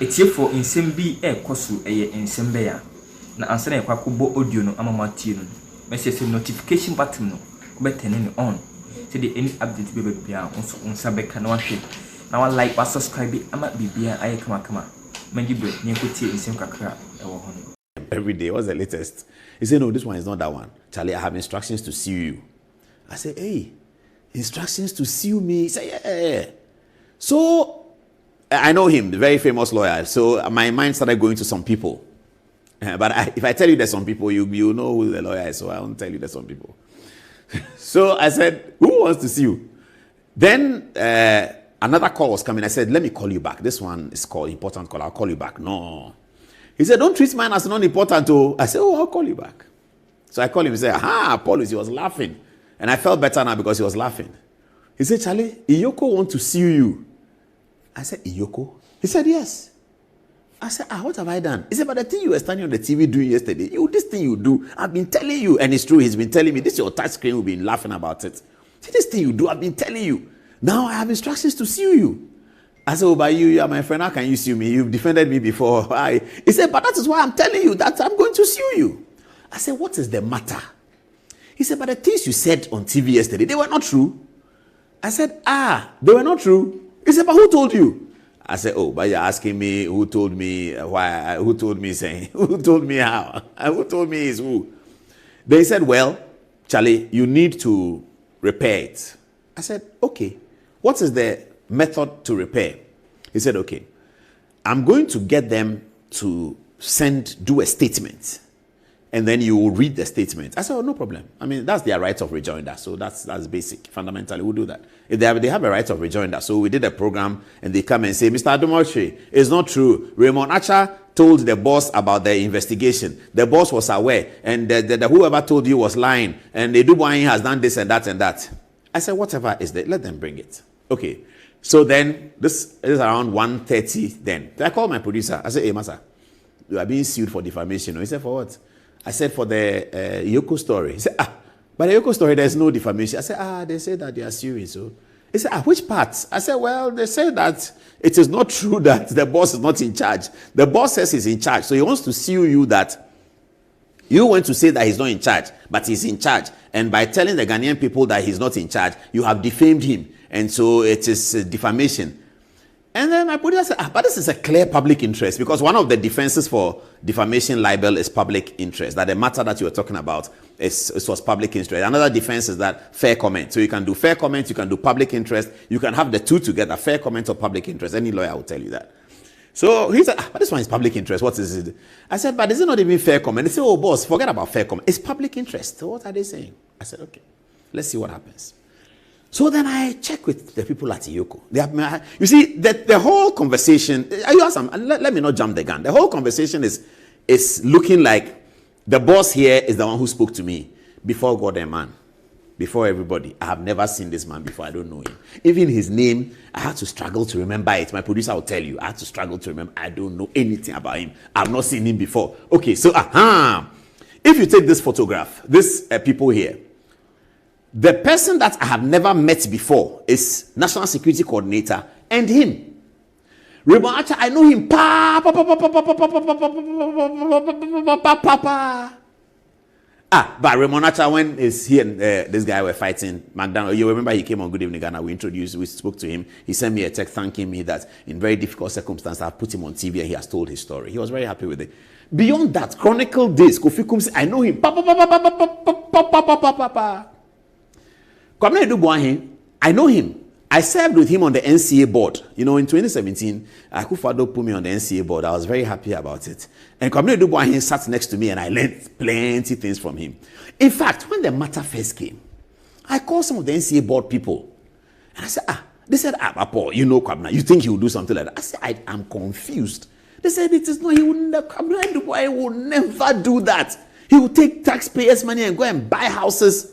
It's here for insembi kosu insembea. Na answer kwa kubo audio no amamati no. Message notification button no. Kube turn on. So the any update be bia onsa beka na wahwe. Na wa like wa subscribe ama bibia aye kama. Manji break nyekotie insem kakra ewo ho. Every day, what's the latest? He said, no, this one is not that one. Charlie, I have instructions to sue you. I said, hey, instructions to sue me? He said, yeah. So, I know him, the very famous lawyer. So, my mind started going to some people. But if I tell you there's some people, you know who the lawyer is. So, I won't tell you there's some people. So, I said, who wants to sue you? Then, another call was coming. I said, let me call you back. This one is called important call. I'll call you back. No. He said, don't treat mine as non-important. I said, oh, I'll call you back. So I called him and said, Paul, he was laughing. And I felt better now because he was laughing. He said, Charlie, EOCO want to sue you. I said, EOCO? He said, yes. I said, what have I done? He said, but the thing you were standing on the TV doing yesterday, this thing you do, I've been telling you. And it's true, he's been telling me, this is your touch screen, we've been laughing about it. See, this thing you do, I've been telling you. Now I have instructions to sue you. I said, oh, but you are my friend, how can you sue me? You've defended me before. He said, but that is why I'm telling you that I'm going to sue you. I said, what is the matter? He said, but the things you said on TV yesterday, they were not true. I said, they were not true. He said, but who told you? I said, oh, but you're asking me who told me why, who told me saying, who told me how, and who told me is who. They said, well, Charlie, you need to repair it. I said, okay, what is the method to repair? He said, okay, I'm going to get them to do a statement, and then you will read the statement. I said, oh, no problem. I mean, that's their right of rejoinder, so that's basic. Fundamentally, we'll do that. If they have a right of rejoinder, so we did a program, and they come and say, Mr. Adom, it's not true. Raymond Acha told the boss about the investigation. The boss was aware, and the whoever told you was lying, and the Dubois has done this and that and that. I said, whatever is there, let them bring it. Okay. So then, this is around 1:30 then. I called my producer. I said, hey, Masa, you are being sued for defamation. He said, for what? I said, for the EOCO story. He said, but the EOCO story, there's no defamation. I said, they say that they are suing. So he said, which parts? I said, well, they say that it is not true that the boss is not in charge. The boss says he's in charge. So he wants to sue you that you went to say that he's not in charge, but he's in charge. And by telling the Ghanaian people that he's not in charge, you have defamed him. And so it is defamation. And then my producer said, but this is a clear public interest, because one of the defenses for defamation libel is public interest, that the matter that you were talking about was public interest. Another defense is that fair comment. So you can do fair comment, you can do public interest, you can have the two together, fair comment or public interest. Any lawyer will tell you that. So he said, but this one is public interest. What is it? I said, but is it not even fair comment? They said, oh, boss, forget about fair comment. It's public interest. So what are they saying? I said, okay, let's see what happens. So then I check with the people at EOCO. You see, the whole conversation, let me not jump the gun. The whole conversation is looking like the boss here is the one who spoke to me before God and man, before everybody. I have never seen this man before. I don't know him. Even his name, I had to struggle to remember it. My producer will tell you, I had to struggle to remember. I don't know anything about him. I've not seen him before. Okay, so, if you take this photograph, this people here, the person that I have never met before is National Security Coordinator and him. Raymond Acha, I know him. But Raymond Acha, when he and this guy were fighting, McDonald, you remember he came on Good Evening Ghana, we spoke to him. He sent me a text thanking me that in very difficult circumstances, I've put him on TV and he has told his story. He was very happy with it. Beyond that, Chronicle Days, Kofi Kumsi, I know him. Kwame Dubois, I know him. I served with him on the NCA board. You know, in 2017, Akufo-Addo put me on the NCA board. I was very happy about it. And Kwame Dubois sat next to me and I learned plenty things from him. In fact, when the matter first came, I called some of the NCA board people. And I said, they said, Paul, you know Kwame, you think he will do something like that? I said, I'm confused. They said, it is not, Kwame Dubois will never do that. He will take taxpayers' money and go and buy houses.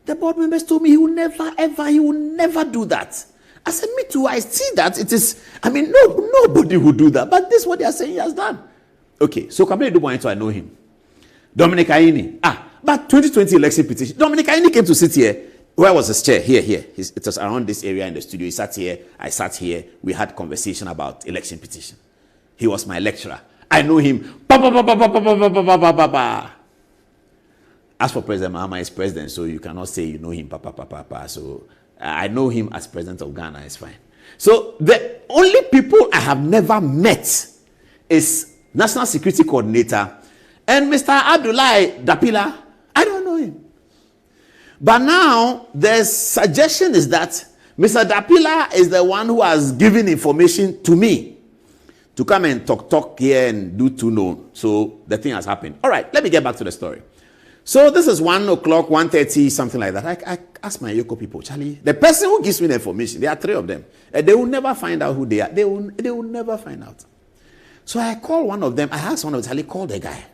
The board members told me he will never do that. I said, me too, I see that. It is, nobody will do that. But this is what they are saying he has done. Okay, so Kwame Dubois, I know him. Dominic Aini. But 2020 election petition. Dominic Aini came to sit here. Where was his chair? Here. It was around this area in the studio. He sat here. I sat here. We had conversation about election petition. He was my lecturer. I know him. Pa, pa, pa, pa, pa, pa, pa, pa, pa, pa, pa. As for President Mahama, is president, so you cannot say you know him. Pa, pa, pa, pa, pa. So I know him as president of Ghana. It's fine. So the only people I have never met is National Security Coordinator and Mr. Abdullahi Dapila. I don't know him. But now the suggestion is that Mr. Dapila is the one who has given information to me to come and talk here and do to know. So the thing has happened. All right, let me get back to the story. So this is 1 o'clock, 1:30, something like that. I asked my EOCO people, Charlie, the person who gives me the information, there are 3 of them. They will never find out who they are. They will never find out. So I called one of them. I asked one of them, Charlie, call the guy.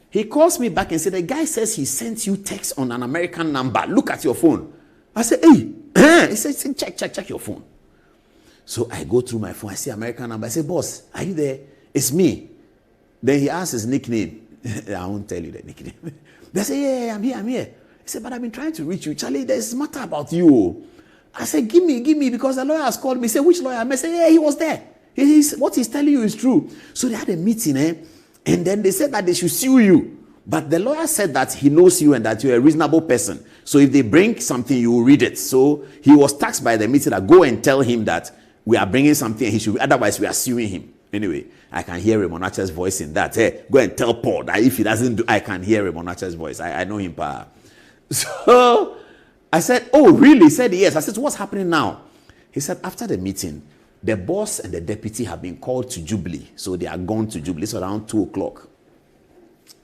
He calls me back and said, the guy says he sent you text on an American number. Look at your phone. I said, hey. He said, check your phone. So I go through my phone. I see American number. I say, boss, are you there? It's me. Then he asked his nickname. I won't tell you the nickname. They say, yeah, I'm here. He said, but I've been trying to reach you. Charlie, there's a matter about you. I said, give me, because the lawyer has called me. He said, which lawyer? I said, yeah, he was there. What he's telling you is true. So they had a meeting, and then they said that they should sue you. But the lawyer said that he knows you and that you're a reasonable person. So if they bring something, you will read it. So he was tasked by the meeting that go and tell him that we are bringing something, he should, otherwise we are suing him. Anyway, I can hear Ramonacha's voice in that. Hey, go and tell Paul that if he doesn't do, I can hear Ramonacha's voice. I know him, pa. So I said, oh, really? He said, yes. I said, so what's happening now? He said, after the meeting, the boss and the deputy have been called to Jubilee. So they are gone to Jubilee. It's around 2 o'clock.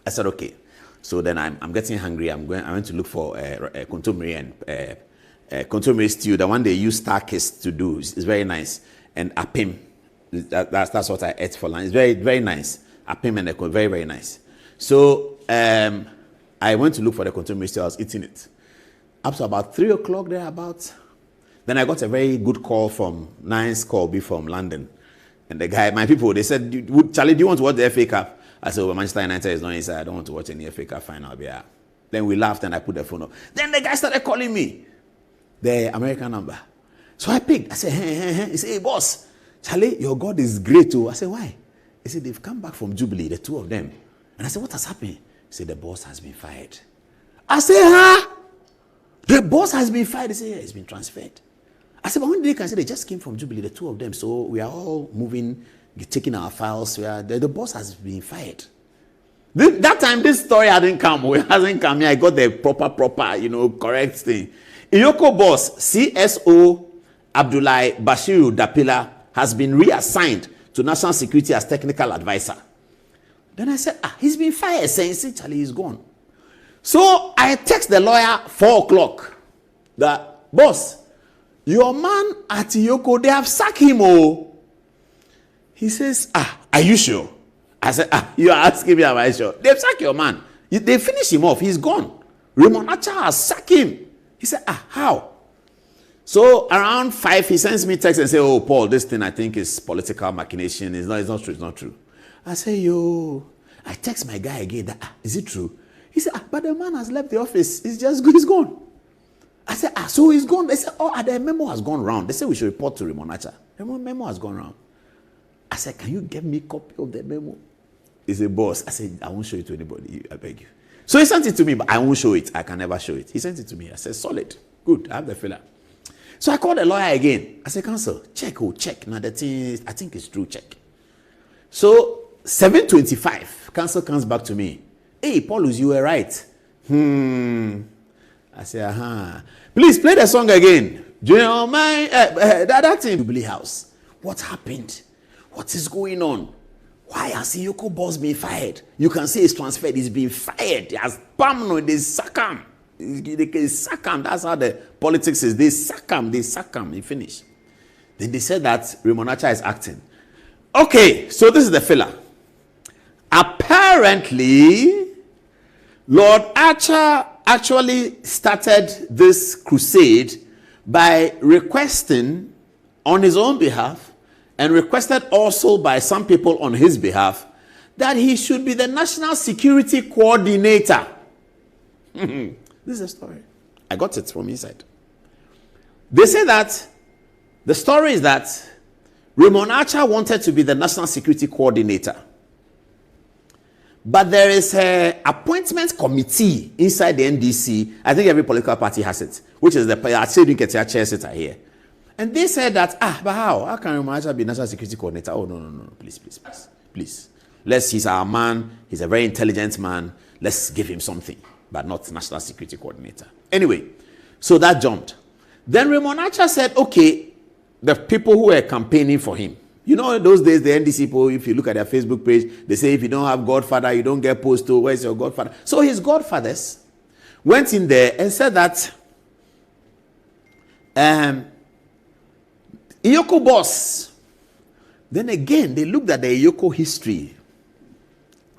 I said, okay. So then I'm getting hungry. I went to look for kontomire and kontomire stew. The one they use Starkist to do. It's very nice. And apim. That's what I ate for lunch. It's very, very nice. Apim and very, very nice. So I went to look for the kontomire stew. I was eating it. Up to about 3 o'clock there about. Then I got a very good call from Nines Colby from London. And the guy, my people, they said, Charlie, do you want to watch the FA Cup? I said, well, Manchester United is not inside. I don't want to watch any FA Cup final. Yeah. Then we laughed and I put the phone up. Then the guy started calling me, the American number. So I picked. I said, hey. He said, hey, boss, Charlie, your God is great too. I said, why? He said, they've come back from Jubilee, the 2 of them. And I said, what has happened? He said, the boss has been fired. I said, huh? The boss has been fired? He said, yeah, he's been transferred. I said, but when they can say they just came from Jubilee, the 2 of them, so we are all moving, taking our files. The boss has been fired. That time, this story hasn't come. It hasn't come here. I got the proper, correct thing. EOCO Boss, CSO Abdullahi Bashiru Dapila, has been reassigned to National Security as technical advisor. Then I said, he's been fired. Saying, Charlie, he's gone. So I text the lawyer 4 o'clock. The boss, your man at EOCO, they have sacked him. Oh. He says, are you sure? I said, you are asking me, am I sure? They've sacked your man. They finished him off. He's gone. Ramonacha has sacked him. He said, how? So around 5, he sends me text and say, oh, Paul, this thing I think is political machination. It's not true. It's not true. I say, I text my guy again. That, is it true? He said, but the man has left the office. He's gone. I said, so he's gone. They said, the memo has gone round. They said we should report to Ramonacha. The memo has gone round. I said, can you get me a copy of the memo? He said, boss. I said, I won't show it to anybody. I beg you. So he sent it to me, but I won't show it. I can never show it. He sent it to me. I said, solid. Good. I have the filler. So I called the lawyer again. I said, counsel, check. Now the thing is, I think it's true, check. So 7:25, counsel comes back to me. Hey, Paulus, you were right. I said, Please play the song again. Junior, that thing, Jubilee House. What happened? What is going on? Why has EOCO Boss been fired? You can say he's transferred. He's been fired. He has bam, they sack him. They sack him. That's how the politics is. They sack him. He finished. Then they said that Ramonacha is acting. Okay, so this is the filler. Apparently, Lord Archer actually started this crusade by requesting on his own behalf and requested also by some people on his behalf that he should be the national security coordinator. This is a story. I got it from inside. They say that the story is that Raymond Archer wanted to be the National Security Coordinator. But there is an appointment committee inside the NDC. I think every political party has it, which is the chair sitter here. And they said that, but how can Raymond Archer be National Security Coordinator? Oh, no, please. He's our man. He's a very intelligent man. Let's give him something, but not National Security Coordinator. Anyway, so that jumped. Then Raymond Archer said, okay, the people who were campaigning for him, you know, those days, the NDC people, if you look at their Facebook page, they say, if you don't have godfather, you don't get postal. Where's your godfather? So his godfathers went in there and said that EOCO Boss. Then again, they looked at the EOCO history.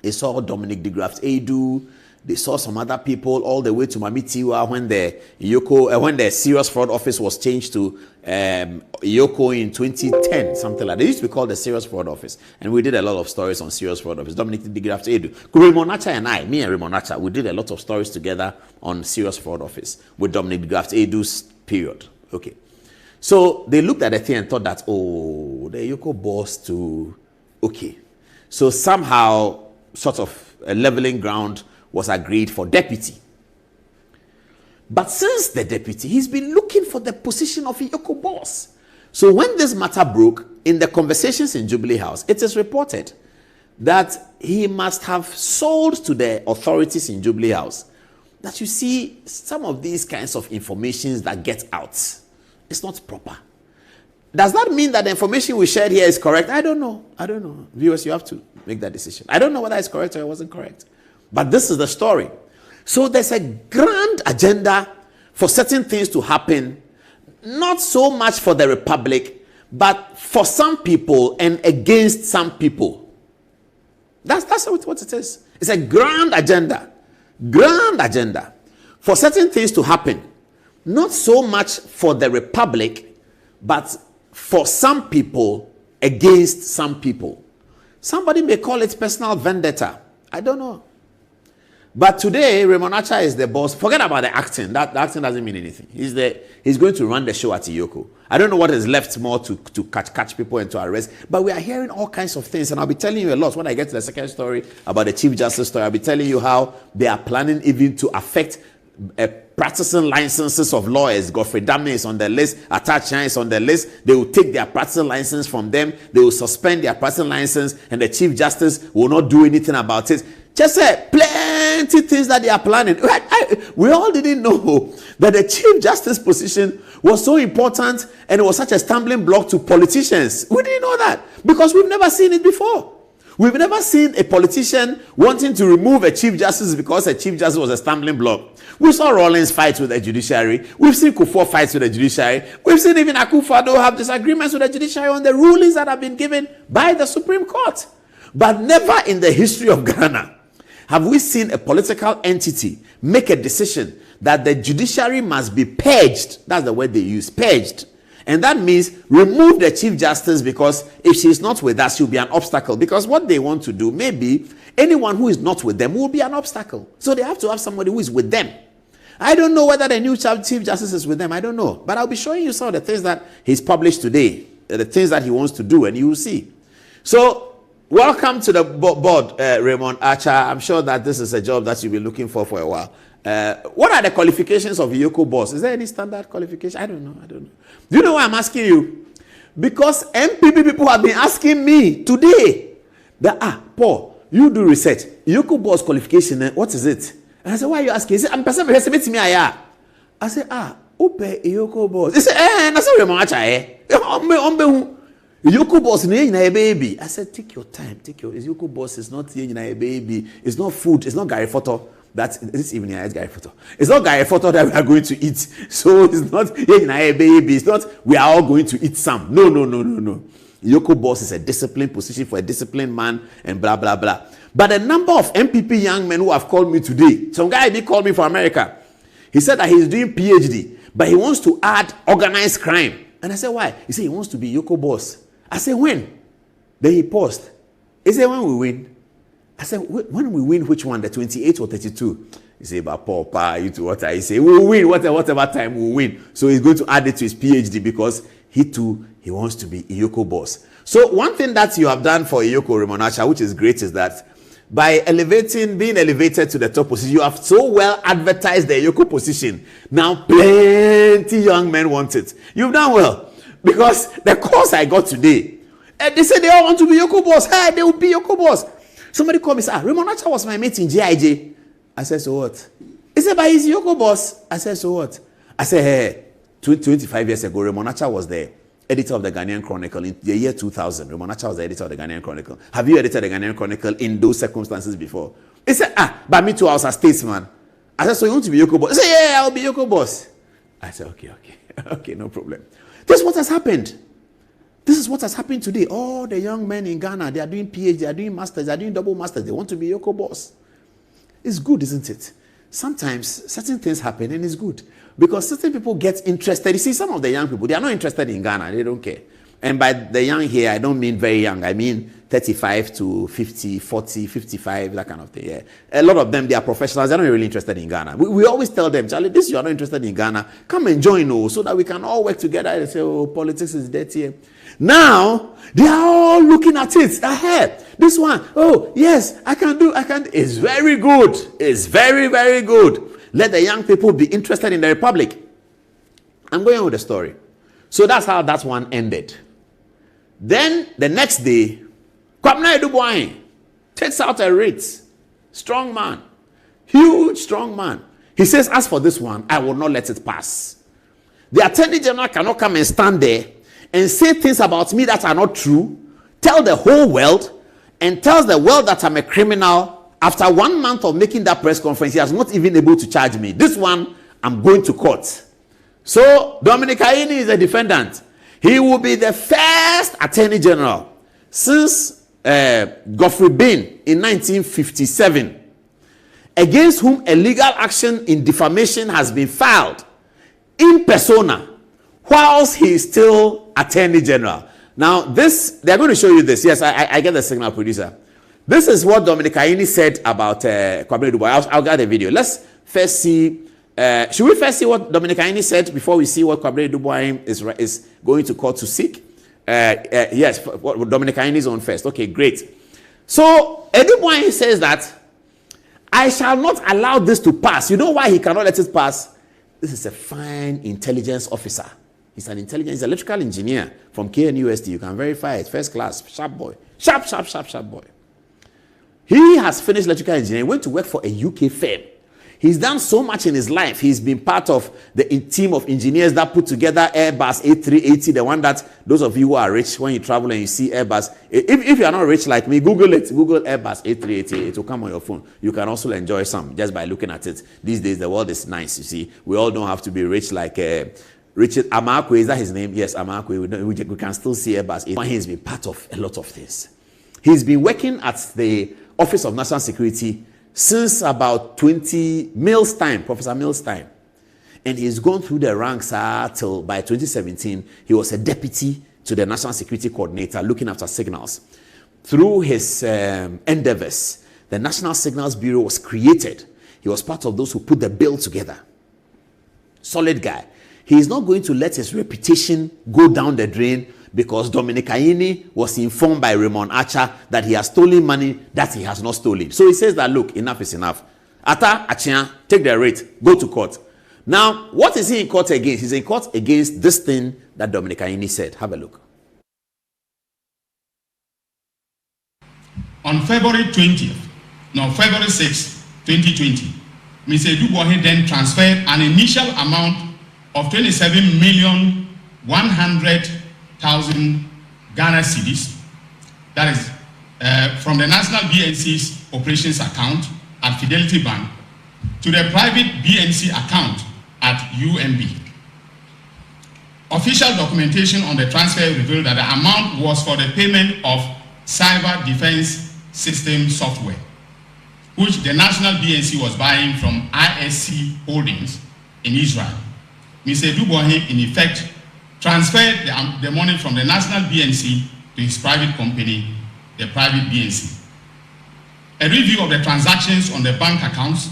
They saw Dominic de Graft Edu. They saw some other people all the way to Mamitiwa when the EOCO, when the Serious Fraud Office was changed to EOCO in 2010, something like that. It used to be called the Serious Fraud Office, and we did a lot of stories on Serious Fraud Office. Dominic de Graft Edu, Raymond Archer and me and Raymond Archer, we did a lot of stories together on Serious Fraud Office with Dominic de Graft Edu's period. Okay, so they looked at the thing and thought that, oh, the EOCO Boss to, okay, so somehow sort of a leveling ground was agreed for deputy. But since the deputy, he's been looking for the position of EOCO Boss. So when this matter broke, in the conversations in Jubilee House, it is reported that he must have sold to the authorities in Jubilee House that, you see, some of these kinds of informations that get out, it's not proper. Does that mean that the information we shared here is correct? I don't know. Viewers, you have to make that decision. I don't know whether it's correct or it wasn't correct. But this is the story. So there's a grand agenda for certain things to happen, not so much for the Republic, but for some people and against some people. That's what it is. It's a grand agenda. Grand agenda for certain things to happen, not so much for the Republic, but for some people against some people. Somebody may call it personal vendetta. I don't know. But today, Raymond Archer is the boss. Forget about the acting. The acting doesn't mean anything. He's going to run the show at EOCO. I don't know what is left more to catch people and to arrest. But we are hearing all kinds of things. And I'll be telling you a lot when I get to the second story about the Chief Justice story. I'll be telling you how they are planning even to affect practicing licenses of lawyers. Godfrey Damne is on the list. Atachan is on the list. They will take their practicing license from them. They will suspend their practicing license. And the Chief Justice will not do anything about it. Just say plenty things that they are planning. We all didn't know that the Chief Justice position was so important and it was such a stumbling block to politicians. We didn't know that because we've never seen it before. We've never seen a politician wanting to remove a Chief Justice because a Chief Justice was a stumbling block. We saw Rawlings fight with the judiciary. We've seen Kufuor fights with the judiciary. We've seen even Akufo-Addo have disagreements with the judiciary on the rulings that have been given by the Supreme Court. But never in the history of Ghana have we seen a political entity make a decision that the judiciary must be purged. That's the word they use, purged. And that means remove the Chief Justice, because if she's not with us, she'll be an obstacle. Because what they want to do, maybe anyone who is not with them will be an obstacle. So they have to have somebody who is with them. I don't know whether the new Chief Justice is with them. I don't know. But I'll be showing you some of the things that he's published today, the things that he wants to do, and you will see. So, welcome to the board, Raymond Archer. I'm sure that this is a job that you've been looking for a while. What are the qualifications of EOCO Boss? Is there any standard qualification? I don't know. Do you know why I'm asking you? Because MPP people have been asking me today that, Paul, you do research. EOCO Boss qualification, what is it? And I said, why are you asking? He said, I'm person to me. I said, Ope EOCO Boss. He said, I said, Raymond Archer, EOCO Boss is not a baby. I said, take your time. EOCO Boss is not a baby. It's not food. It's not Gary Photo. That's this evening. It's Gary Photo. It's not Gary Photo that we are going to eat. So it's not a baby. It's not we are all going to eat some. No. EOCO Boss is a disciplined position for a disciplined man and blah blah blah. But a number of MPP young men who have called me today. Some guy did call me from America. He said that he's doing PhD, but he wants to add organized crime. And I said, why? He said he wants to be EOCO Boss. I said, when? Then he paused. He said, when we win? I said, when we win, which one? The 28 or 32? He said, but Paul, you to what? He said, we'll win, whatever time we'll win. So he's going to add it to his PhD because he too he wants to be EOCO boss. So one thing that you have done for EOCO Raymond Archer, which is great, is that by being elevated to the top position, you have so well advertised the EOCO position. Now plenty young men want it. You've done well, because the course I got today, they said they all want to be EOCO boss. Hey, they will be EOCO boss. Somebody called me and said, Raymond Archer was my mate in JIJ. I said, so what? He said, but he's EOCO boss. I said, so what? I said, hey, 25 years ago, Raymond Archer was the editor of the Ghanaian Chronicle in the year 2000. Raymond Archer was the editor of the Ghanaian Chronicle. Have you edited the Ghanaian Chronicle in those circumstances before? He said, but me too, I was a statesman. I said, so you want to be EOCO boss? He said, yeah, I'll be EOCO boss. I said, okay, no problem. This is what has happened. This is what has happened today. All the young men in Ghana, they are doing PhD, they are doing masters, they are doing double masters. They want to be EOCO boss. It's good, isn't it? Sometimes certain things happen and it's good. Because certain people get interested. You see, some of the young people, they are not interested in Ghana. They don't care. And by the young here, I don't mean very young. I mean 35 to 50, 40, 55, that kind of thing. Yeah. A lot of them, they are professionals. They're not really interested in Ghana. We always tell them, Charlie, this you are not interested in Ghana. Come and join, so that we can all work together and say, oh, politics is dirty. Now, they are all looking at it. Ahead. This one, oh, yes, I can. It's very good. It's very, very good. Let the young people be interested in the Republic. I'm going on with the story. So that's how that one ended. Then the next day, Kwabena Eduboahin takes out a writ. Strong man. Huge, strong man. He says, as for this one, I will not let it pass. The Attorney General cannot come and stand there and say things about me that are not true, tell the whole world, and tells the world that I'm a criminal. After 1 month of making that press conference, he has not even able to charge me. This one, I'm going to court. So, Dominic Ayeni is a defendant. He will be the first Attorney General since Godfrey Bain in 1957, against whom a legal action in defamation has been filed in persona, whilst he is still Attorney General. Now, they're going to show you this. Yes, I get the signal, producer. This is what Dominic Ayeni said about Kwabena Eduboahin. I'll get the video. Let's first see. Should we first see what Dominic Ayeni said before we see what Kwabena Eduboahin is going to court to seek? Yes, what Dominic Ayeni is on first. Okay, great. So Eduboahin says that I shall not allow this to pass. You know why he cannot let it pass? This is a fine intelligence officer. He's an electrical engineer from KNUST. You can verify it. First class, sharp boy. Sharp boy. He has finished electrical engineering, went to work for a UK firm. He's done so much in his life. He's been part of the team of engineers that put together Airbus A380, the one that those of you who are rich, when you travel and you see Airbus, if you are not rich like me, Google it. Google Airbus A380. It will come on your phone. You can also enjoy some just by looking at it. These days, the world is nice, you see. We all don't have to be rich like Richard Amakwe. Is that his name? Yes, Amakwe. We can still see Airbus. He's been part of a lot of things. He's been working at the Office of National Security since about Professor Mills' time. And he's gone through the ranks till by 2017, he was a deputy to the National Security Coordinator looking after signals. Through his endeavors, the National Signals Bureau was created. He was part of those who put the bill together. Solid guy. He is not going to let his reputation go down the drain because Dominic Ayeni was informed by Raymond Archer that he has stolen money that he has not stolen. So he says that, look, enough is enough. Ata Achia, take the rate, go to court. Now, what is he in court against? He's in court against this thing that Dominic Ayeni said. Have a look. On February 6, 2020, Mr. Eduboahin then transferred an initial amount of 27,100,000 Ghana cedis, that is from the National BNC's operations account at Fidelity Bank to the private BNC account at UMB. Official documentation on the transfer revealed that the amount was for the payment of cyber defense system software, which the National BNC was buying from ISC Holdings in Israel. Mr. Eduboahin, in effect, transferred the money from the National BNC to his private company, the private BNC. A review of the transactions on the bank accounts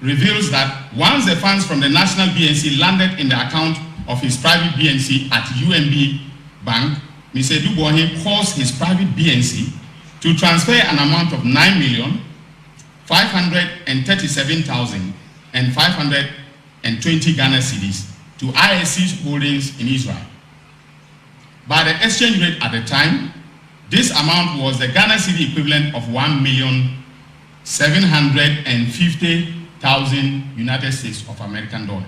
reveals that once the funds from the National BNC landed in the account of his private BNC at UMB bank, Mr. Dubois caused his private BNC to transfer an amount of 9,537,520 Ghana cedis to ISC's holdings in Israel. By the exchange rate at the time, this amount was the Ghana cedi equivalent of 1,750,000 United States of American dollars.